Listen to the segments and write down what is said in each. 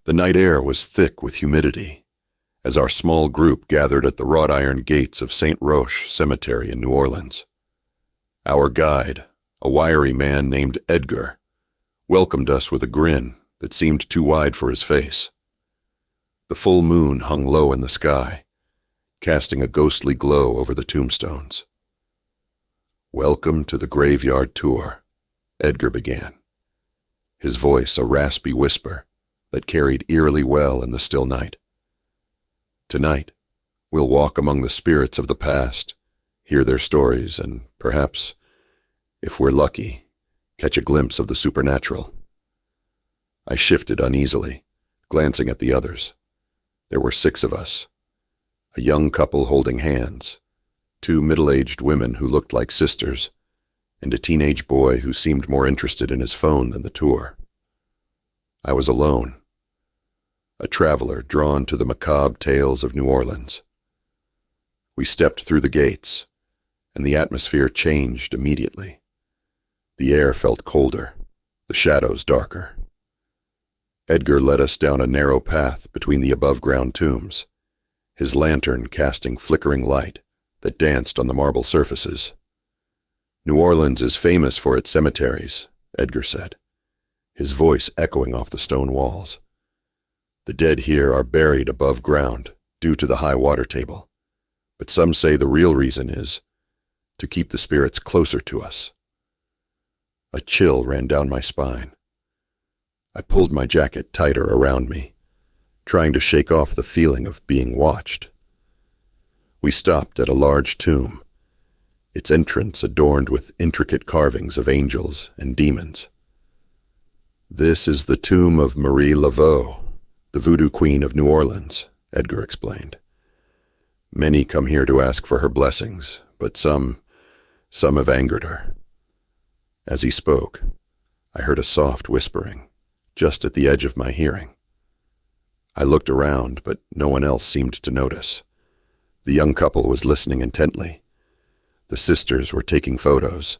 The night air was thick with humidity, as our small group gathered at the wrought iron gates of St. Roche Cemetery in New Orleans. Our guide, a wiry man named Edgar, welcomed us with a grin that seemed too wide for his face. The full moon hung low in the sky, casting a ghostly glow over the tombstones. "Welcome to the graveyard tour," Edgar began, his voice a raspy whisper that carried eerily well in the still night. "Tonight, we'll walk among the spirits of the past, hear their stories, and perhaps, if we're lucky, catch a glimpse of the supernatural." I shifted uneasily, glancing at the others. There were 6 of us, a young couple holding hands, 2 middle-aged women who looked like sisters, and a teenage boy who seemed more interested in his phone than the tour. I was alone, a traveler drawn to the macabre tales of New Orleans. We stepped through the gates, and the atmosphere changed immediately. The air felt colder, the shadows darker. Edgar led us down a narrow path between the above-ground tombs, his lantern casting flickering light that danced on the marble surfaces. "New Orleans is famous for its cemeteries," Edgar said, his voice echoing off the stone walls. "The dead here are buried above ground due to the high water table, but some say the real reason is to keep the spirits closer to us." A chill ran down my spine. I pulled my jacket tighter around me, trying to shake off the feeling of being watched. We stopped at a large tomb, its entrance adorned with intricate carvings of angels and demons. "This is the tomb of Marie Laveau, the voodoo queen of New Orleans," Edgar explained. "Many come here to ask for her blessings, but some have angered her." As he spoke, I heard a soft whispering, just at the edge of my hearing. I looked around, but no one else seemed to notice. The young couple was listening intently. The sisters were taking photos,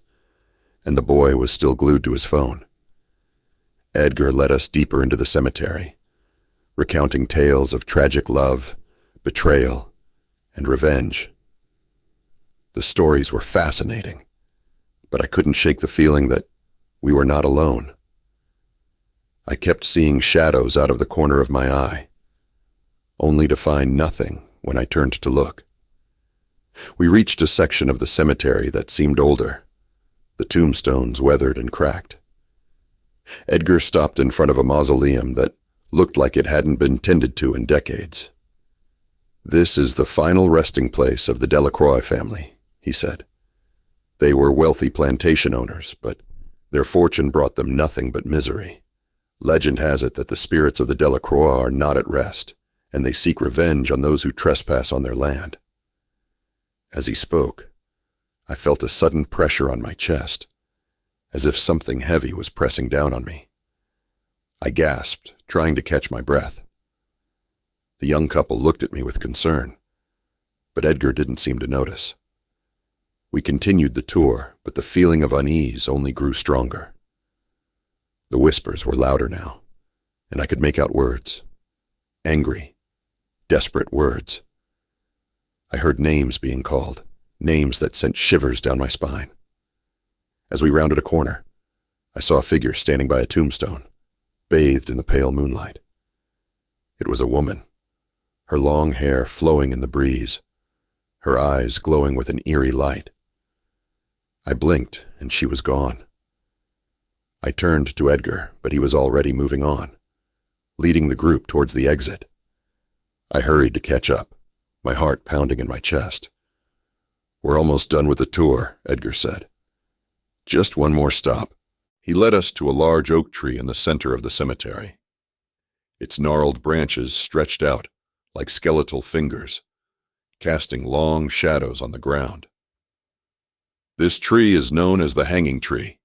and the boy was still glued to his phone. Edgar led us deeper into the cemetery, recounting tales of tragic love, betrayal, and revenge. The stories were fascinating, but I couldn't shake the feeling that we were not alone. I kept seeing shadows out of the corner of my eye, only to find nothing when I turned to look. We reached a section of the cemetery that seemed older, the tombstones weathered and cracked. Edgar stopped in front of a mausoleum that looked like it hadn't been tended to in decades. "This is the final resting place of the Delacroix family," he said. "They were wealthy plantation owners, but their fortune brought them nothing but misery. Legend has it that the spirits of the Delacroix are not at rest, and they seek revenge on those who trespass on their land." As he spoke, I felt a sudden pressure on my chest, as if something heavy was pressing down on me. I gasped, trying to catch my breath. The young couple looked at me with concern, but Edgar didn't seem to notice. We continued the tour, but the feeling of unease only grew stronger. The whispers were louder now, and I could make out words. Angry, desperate words. I heard names being called, names that sent shivers down my spine. As we rounded a corner, I saw a figure standing by a tombstone, bathed in the pale moonlight. It was a woman, her long hair flowing in the breeze, her eyes glowing with an eerie light. I blinked, and she was gone. I turned to Edgar, but he was already moving on, leading the group towards the exit. I hurried to catch up, my heart pounding in my chest. "We're almost done with the tour," Edgar said. "Just one more stop." He led us to a large oak tree in the center of the cemetery. Its gnarled branches stretched out like skeletal fingers, casting long shadows on the ground. "This tree is known as the hanging tree,"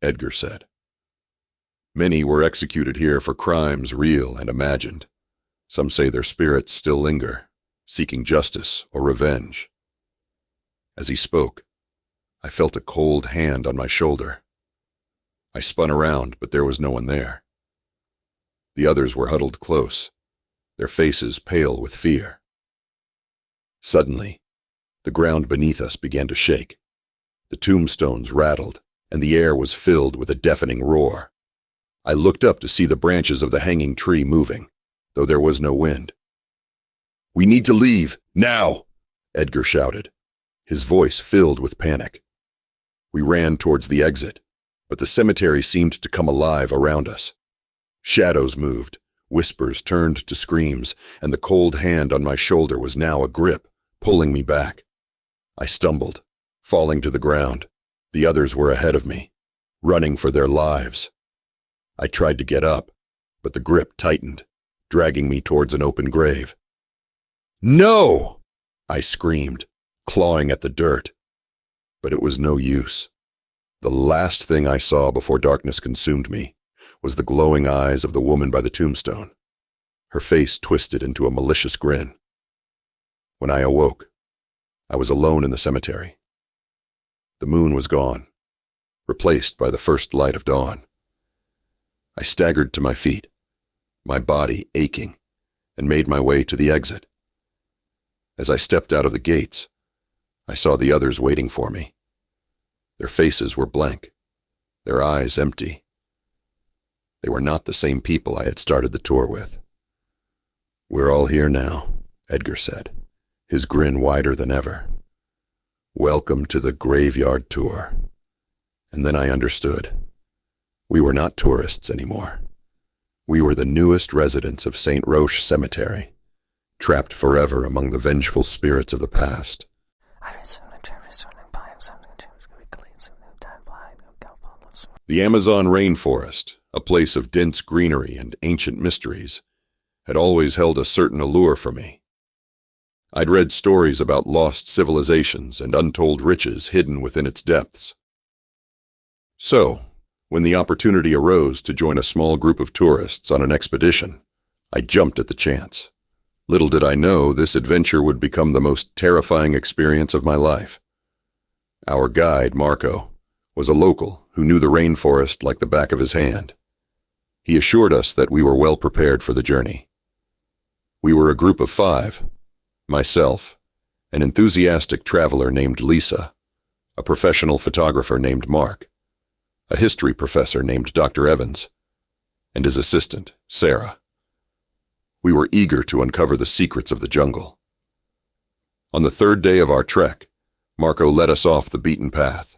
Edgar said. "Many were executed here for crimes real and imagined. Some say their spirits still linger, seeking justice or revenge." As he spoke, I felt a cold hand on my shoulder. I spun around, but there was no one there. The others were huddled close, their faces pale with fear. Suddenly, the ground beneath us began to shake. The tombstones rattled, and the air was filled with a deafening roar. I looked up to see the branches of the hanging tree moving, though there was no wind. "We need to leave, now!" Edgar shouted, his voice filled with panic. We ran towards the exit, but the cemetery seemed to come alive around us. Shadows moved, whispers turned to screams, and the cold hand on my shoulder was now a grip, pulling me back. I stumbled, falling to the ground. The others were ahead of me, running for their lives. I tried to get up, but the grip tightened, dragging me towards an open grave. "No!" I screamed, clawing at the dirt. But it was no use. The last thing I saw before darkness consumed me was the glowing eyes of the woman by the tombstone, her face twisted into a malicious grin. When I awoke, I was alone in the cemetery. The moon was gone, replaced by the first light of dawn. I staggered to my feet, my body aching, and made my way to the exit. As I stepped out of the gates, I saw the others waiting for me. Their faces were blank, their eyes empty. They were not the same people I had started the tour with. "We're all here now," Edgar said, his grin wider than ever. "Welcome to the graveyard tour." And then I understood. We were not tourists anymore. We were the newest residents of St. Roche Cemetery, trapped forever among the vengeful spirits of the past. The Amazon rainforest, a place of dense greenery and ancient mysteries, had always held a certain allure for me. I'd read stories about lost civilizations and untold riches hidden within its depths. So, when the opportunity arose to join a small group of tourists on an expedition, I jumped at the chance. Little did I know this adventure would become the most terrifying experience of my life. Our guide, Marco, was a local who knew the rainforest like the back of his hand. He assured us that we were well prepared for the journey. We were a group of 5, myself, an enthusiastic traveler named Lisa, a professional photographer named Mark, a history professor named Dr. Evans, and his assistant, Sarah. We were eager to uncover the secrets of the jungle. On the 3rd day of our trek, Marco led us off the beaten path.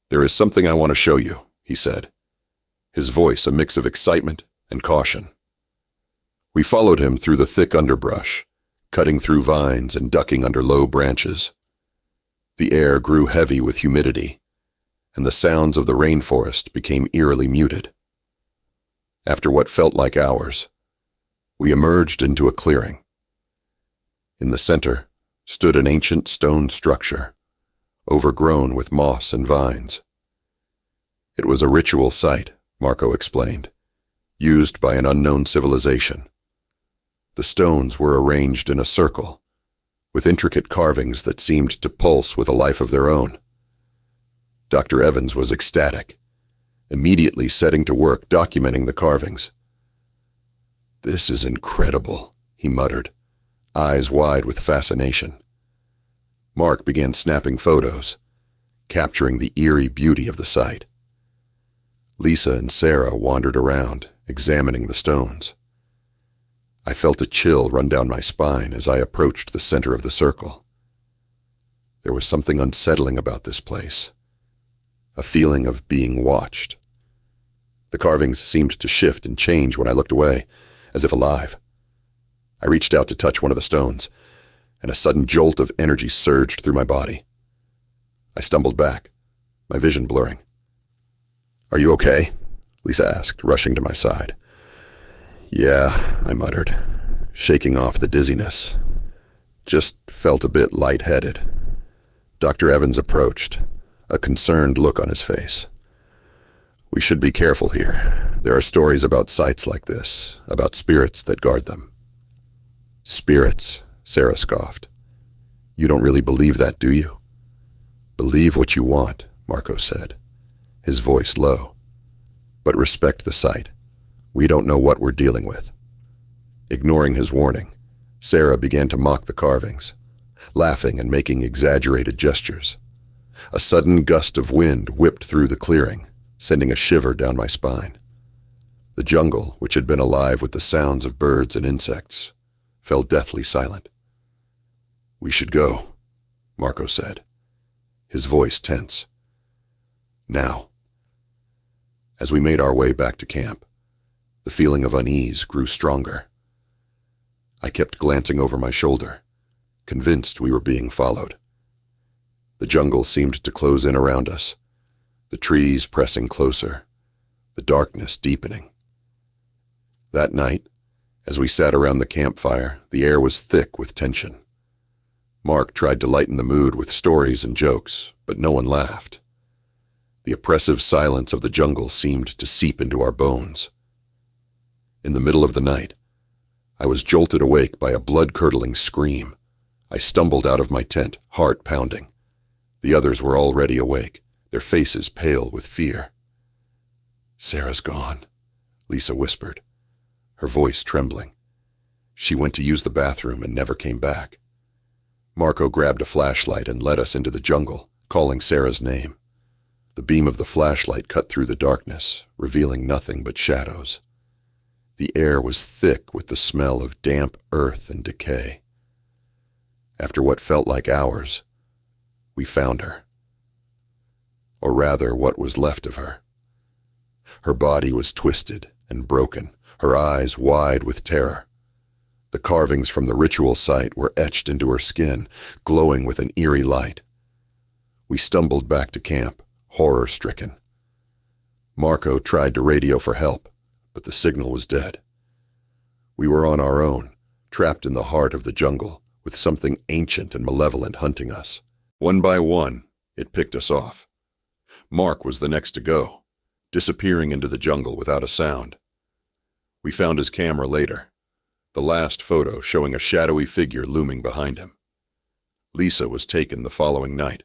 "There is something I want to show you," he said, his voice a mix of excitement and caution. We followed him through the thick underbrush, cutting through vines and ducking under low branches. The air grew heavy with humidity, and the sounds of the rainforest became eerily muted. After what felt like hours, we emerged into a clearing. In the center stood an ancient stone structure, overgrown with moss and vines. It was a ritual site, Marco explained, used by an unknown civilization. The stones were arranged in a circle, with intricate carvings that seemed to pulse with a life of their own. Dr. Evans was ecstatic, immediately setting to work documenting the carvings. "This is incredible," he muttered, eyes wide with fascination. Mark began snapping photos, capturing the eerie beauty of the site. Lisa and Sarah wandered around, examining the stones. I felt a chill run down my spine as I approached the center of the circle. There was something unsettling about this place, a feeling of being watched. The carvings seemed to shift and change when I looked away, as if alive. I reached out to touch one of the stones, and a sudden jolt of energy surged through my body. I stumbled back, my vision blurring. "Are you okay?" Lisa asked, rushing to my side. "Yeah," I muttered, shaking off the dizziness. "Just felt a bit lightheaded." Dr. Evans approached, a concerned look on his face. "We should be careful here. There are stories about sites like this, about spirits that guard them." "Spirits," Sarah scoffed. "You don't really believe that, do you?" "Believe what you want," Marco said, his voice low. "But respect the site. We don't know what we're dealing with." Ignoring his warning, Sarah began to mock the carvings, laughing and making exaggerated gestures. A sudden gust of wind whipped through the clearing, sending a shiver down my spine. The jungle, which had been alive with the sounds of birds and insects, fell deathly silent. "We should go," Marco said, his voice tense. "Now." As we made our way back to camp, the feeling of unease grew stronger. I kept glancing over my shoulder, convinced we were being followed. The jungle seemed to close in around us, the trees pressing closer, the darkness deepening. That night, as we sat around the campfire, the air was thick with tension. Mark tried to lighten the mood with stories and jokes, but no one laughed. The oppressive silence of the jungle seemed to seep into our bones. In the middle of the night, I was jolted awake by a blood-curdling scream. I stumbled out of my tent, heart pounding. The others were already awake, their faces pale with fear. "Sarah's gone," Lisa whispered, her voice trembling. "She went to use the bathroom and never came back." Marco grabbed a flashlight and led us into the jungle, calling Sarah's name. The beam of the flashlight cut through the darkness, revealing nothing but shadows. The air was thick with the smell of damp earth and decay. After what felt like hours, we found her. Or rather, what was left of her. Her body was twisted and broken, her eyes wide with terror. The carvings from the ritual site were etched into her skin, glowing with an eerie light. We stumbled back to camp, horror-stricken. Marco tried to radio for help, but the signal was dead. We were on our own, trapped in the heart of the jungle, with something ancient and malevolent hunting us. One by one, it picked us off. Mark was the next to go, disappearing into the jungle without a sound. We found his camera later, the last photo showing a shadowy figure looming behind him. Lisa was taken the following night,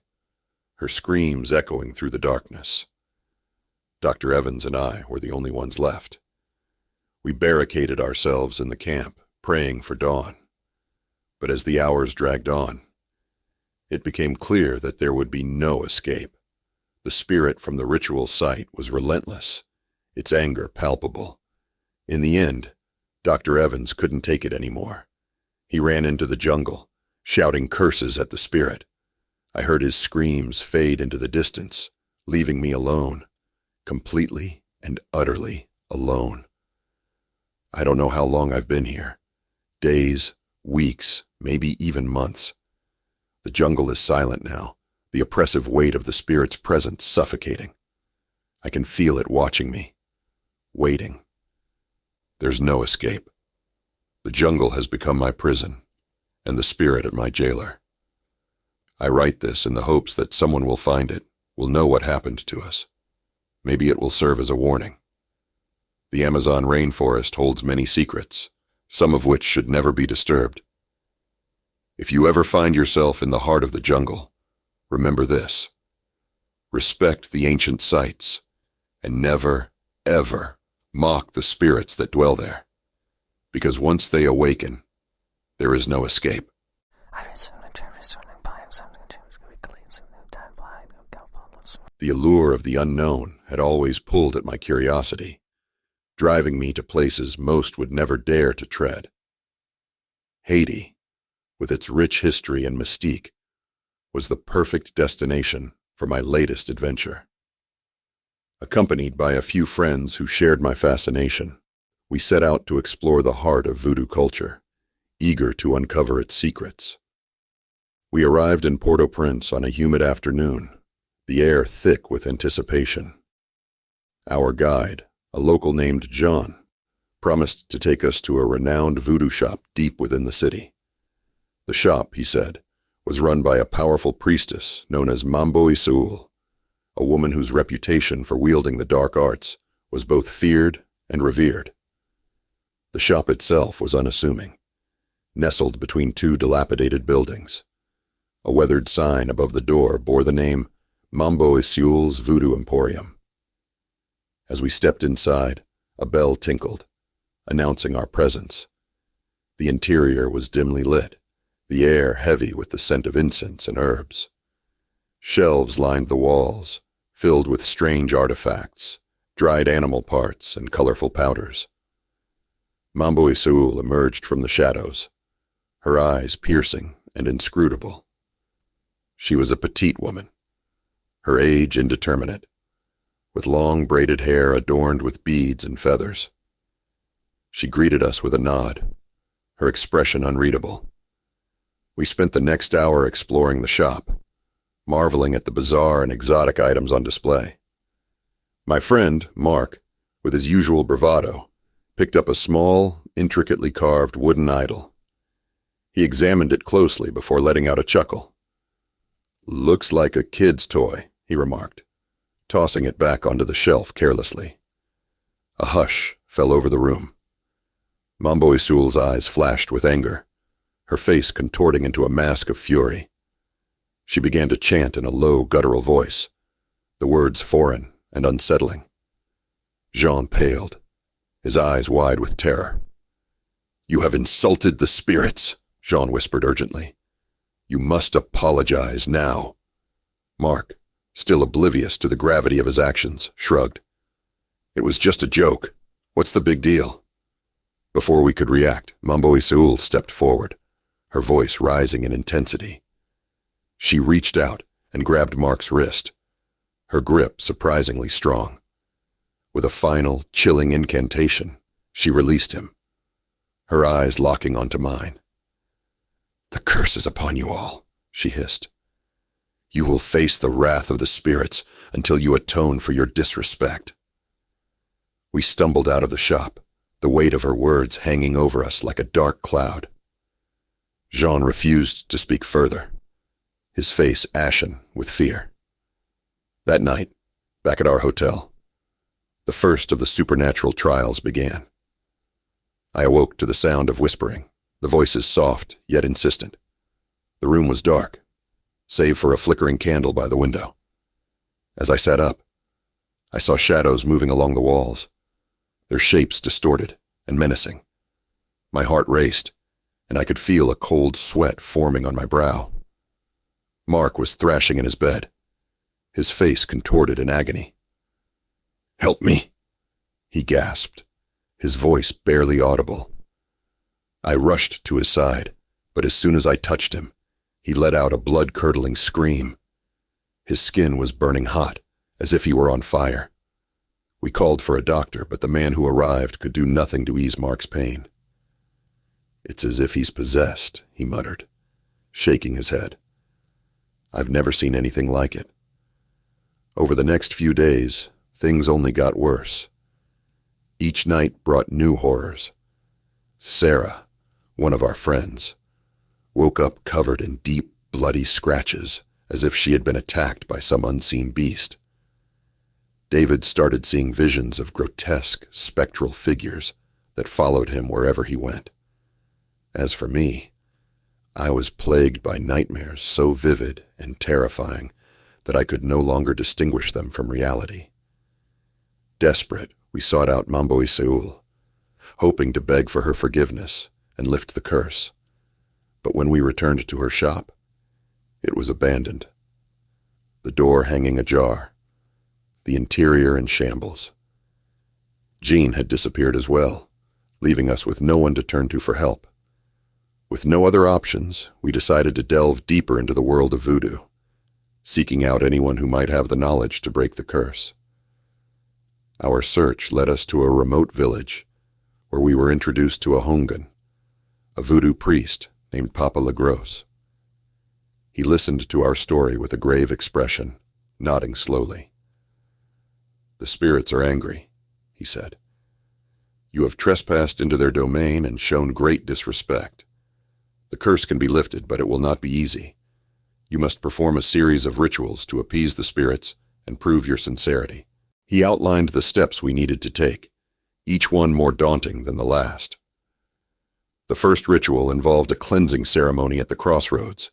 her screams echoing through the darkness. Dr. Evans and I were the only ones left. We barricaded ourselves in the camp, praying for dawn. But as the hours dragged on, it became clear that there would be no escape. The spirit from the ritual site was relentless, its anger palpable. In the end, Dr. Evans couldn't take it anymore. He ran into the jungle, shouting curses at the spirit. I heard his screams fade into the distance, leaving me alone, completely and utterly alone. I don't know how long I've been here. Days, weeks, maybe even months. The jungle is silent now, the oppressive weight of the spirit's presence suffocating. I can feel it watching me, waiting. There's no escape. The jungle has become my prison, and the spirit my jailer. I write this in the hopes that someone will find it, will know what happened to us. Maybe it will serve as a warning. The Amazon rainforest holds many secrets, some of which should never be disturbed. If you ever find yourself in the heart of the jungle, remember this. Respect the ancient sites, and never, ever mock the spirits that dwell there, because once they awaken, there is no escape. The allure of the unknown had always pulled at my curiosity, driving me to places most would never dare to tread. Haiti, with its rich history and mystique, was the perfect destination for my latest adventure. Accompanied by a few friends who shared my fascination, we set out to explore the heart of voodoo culture, eager to uncover its secrets. We arrived in Port-au-Prince on a humid afternoon, the air thick with anticipation. Our guide, a local named John, promised to take us to a renowned voodoo shop deep within the city. The shop, he said, was run by a powerful priestess known as Mambo Isul, a woman whose reputation for wielding the dark arts was both feared and revered. The shop itself was unassuming, nestled between two dilapidated buildings. A weathered sign above the door bore the name Mambo Isul's Voodoo Emporium. As we stepped inside, A bell tinkled, announcing our presence. The interior was dimly lit, the air heavy with the scent of incense and herbs. Shelves lined the walls, filled with strange artifacts, dried animal parts, and colorful powders. Mambo Isaul emerged from the shadows, her eyes piercing and inscrutable. She was a petite woman, her age indeterminate, with long braided hair adorned with beads and feathers. She greeted us with a nod, her expression unreadable. We spent the next hour exploring the shop, marveling at the bizarre and exotic items on display. My friend, Mark, with his usual bravado, picked up a small, intricately carved wooden idol. He examined it closely before letting out a chuckle. "Looks like a kid's toy," he remarked, tossing it back onto the shelf carelessly. A hush fell over the room. Mambo Isaul's eyes flashed with anger, her face contorting into a mask of fury. She began to chant in a low, guttural voice, the words foreign and unsettling. Jean paled, his eyes wide with terror. "You have insulted the spirits," Jean whispered urgently. "You must apologize now." Mark, still oblivious to the gravity of his actions, shrugged. "It was just a joke. What's the big deal?" Before we could react, Mambo Isaul stepped forward, her voice rising in intensity. She reached out and grabbed Mark's wrist, her grip surprisingly strong. With a final, chilling incantation, she released him, her eyes locking onto mine. "The curse is upon you all," she hissed. "You will face the wrath of the spirits until you atone for your disrespect." We stumbled out of the shop, the weight of her words hanging over us like a dark cloud. Jean refused to speak further, his face ashen with fear. That night, back at our hotel, the first of the supernatural trials began. I awoke to the sound of whispering, the voices soft yet insistent. The room was dark, save for a flickering candle by the window. As I sat up, I saw shadows moving along the walls, their shapes distorted and menacing. My heart raced, and I could feel a cold sweat forming on my brow. Mark was thrashing in his bed, his face contorted in agony. "Help me," he gasped, his voice barely audible. I rushed to his side, but as soon as I touched him, he let out a blood-curdling scream. His skin was burning hot, as if he were on fire. We called for a doctor, but the man who arrived could do nothing to ease Mark's pain. "It's as if he's possessed," he muttered, shaking his head. "I've never seen anything like it." Over the next few days, things only got worse. Each night brought new horrors. Sarah, one of our friends, woke up covered in deep, bloody scratches, as if she had been attacked by some unseen beast. David started seeing visions of grotesque, spectral figures that followed him wherever he went. As for me, I was plagued by nightmares so vivid and terrifying that I could no longer distinguish them from reality. Desperate, we sought out Mambo Isaul, hoping to beg for her forgiveness and lift the curse. But when we returned to her shop, it was abandoned. The door hanging ajar, the interior in shambles. Jean had disappeared as well, leaving us with no one to turn to for help. With no other options, we decided to delve deeper into the world of voodoo, seeking out anyone who might have the knowledge to break the curse. Our search led us to a remote village, where we were introduced to a Hongan, a voodoo priest named Papa Legros. He listened to our story with a grave expression, nodding slowly. "The spirits are angry," he said. "You have trespassed into their domain and shown great disrespect. The curse can be lifted, but it will not be easy. You must perform a series of rituals to appease the spirits and prove your sincerity." He outlined the steps we needed to take, each one more daunting than the last. The first ritual involved a cleansing ceremony at the crossroads,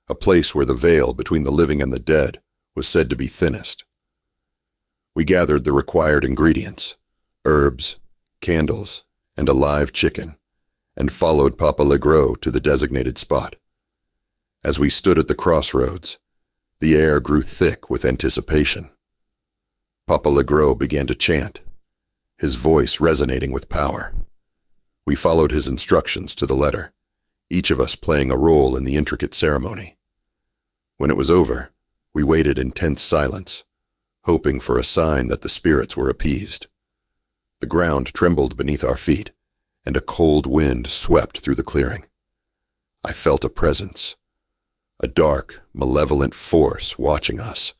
a place where the veil between the living and the dead was said to be thinnest. We gathered the required ingredients, herbs, candles, and a live chicken, and followed Papa Legros to the designated spot. As we stood at the crossroads, the air grew thick with anticipation. Papa Legros began to chant, his voice resonating with power. We followed his instructions to the letter, each of us playing a role in the intricate ceremony. When it was over, we waited in tense silence, hoping for a sign that the spirits were appeased. The ground trembled beneath our feet, and a cold wind swept through the clearing. I felt a presence, a dark, malevolent force watching us,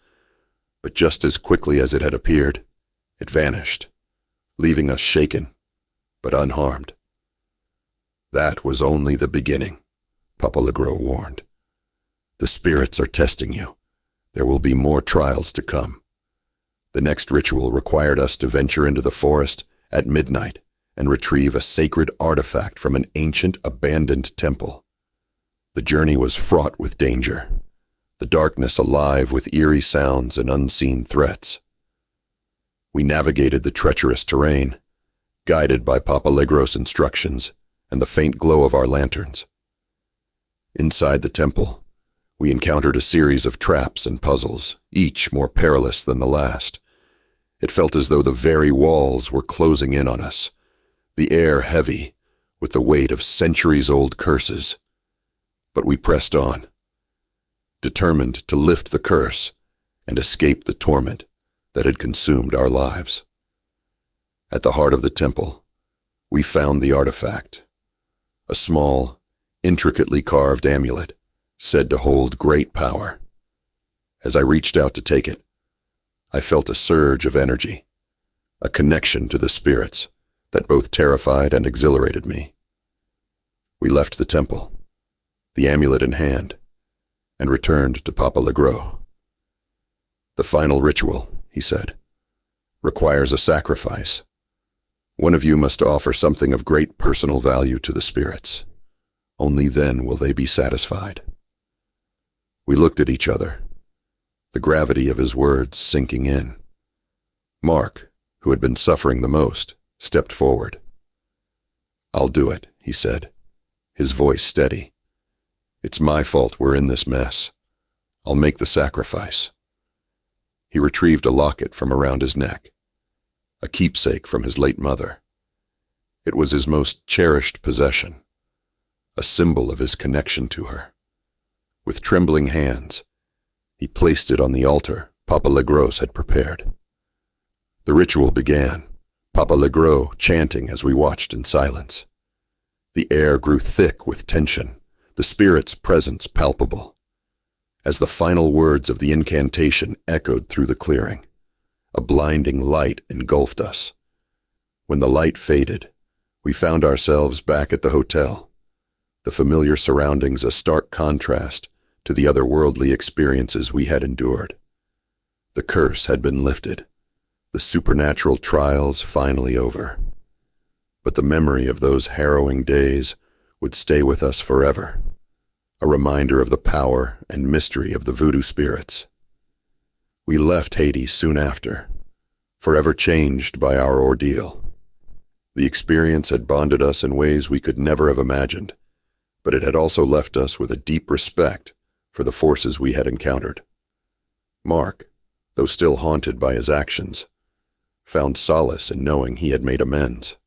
but just as quickly as it had appeared, it vanished, leaving us shaken, but unharmed. That was only the beginning, Papa Legros warned. The spirits are testing you. There will be more trials to come. The next ritual required us to venture into the forest at midnight and retrieve a sacred artifact from an ancient, abandoned temple. The journey was fraught with danger, the darkness alive with eerie sounds and unseen threats. We navigated the treacherous terrain, guided by Papa Legros' instructions and the faint glow of our lanterns. Inside the temple, we encountered a series of traps and puzzles, each more perilous than the last. It felt as though the very walls were closing in on us, the air heavy with the weight of centuries-old curses. But we pressed on, determined to lift the curse and escape the torment that had consumed our lives. At the heart of the temple, we found the artifact, a small, intricately carved amulet said to hold great power. As I reached out to take it, I felt a surge of energy, a connection to the spirits that both terrified and exhilarated me. We left the temple, the amulet in hand, and returned to Papa Legros. The final ritual, he said, requires a sacrifice. One of you must offer something of great personal value to the spirits. Only then will they be satisfied. We looked at each other, the gravity of his words sinking in. Mark, who had been suffering the most, stepped forward. "I'll do it," he said, his voice steady. "It's my fault we're in this mess. I'll make the sacrifice." He retrieved a locket from around his neck, a keepsake from his late mother. It was his most cherished possession, a symbol of his connection to her. With trembling hands, he placed it on the altar Papa Legros had prepared. The ritual began, Papa Legros chanting as we watched in silence. The air grew thick with tension, the spirit's presence palpable. As the final words of the incantation echoed through the clearing, a blinding light engulfed us. When the light faded, we found ourselves back at the hotel, the familiar surroundings a stark contrast to the otherworldly experiences we had endured. The curse had been lifted, the supernatural trials finally over. But the memory of those harrowing days would stay with us forever, a reminder of the power and mystery of the voodoo spirits. We left Hades soon after, forever changed by our ordeal. The experience had bonded us in ways we could never have imagined, but it had also left us with a deep respect for the forces we had encountered. Mark, though still haunted by his actions, found solace in knowing he had made amends.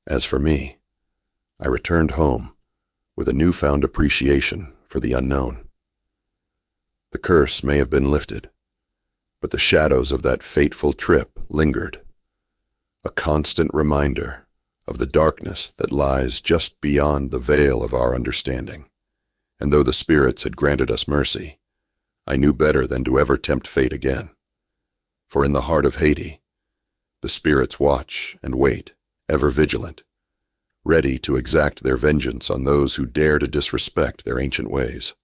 As for me, I returned home with a newfound appreciation for the unknown. The curse may have been lifted, but the shadows of that fateful trip lingered, a constant reminder of the darkness that lies just beyond the veil of our understanding. And though the spirits had granted us mercy, I knew better than to ever tempt fate again. For in the heart of Hades, the spirits watch and wait, ever vigilant, ready to exact their vengeance on those who dare to disrespect their ancient ways.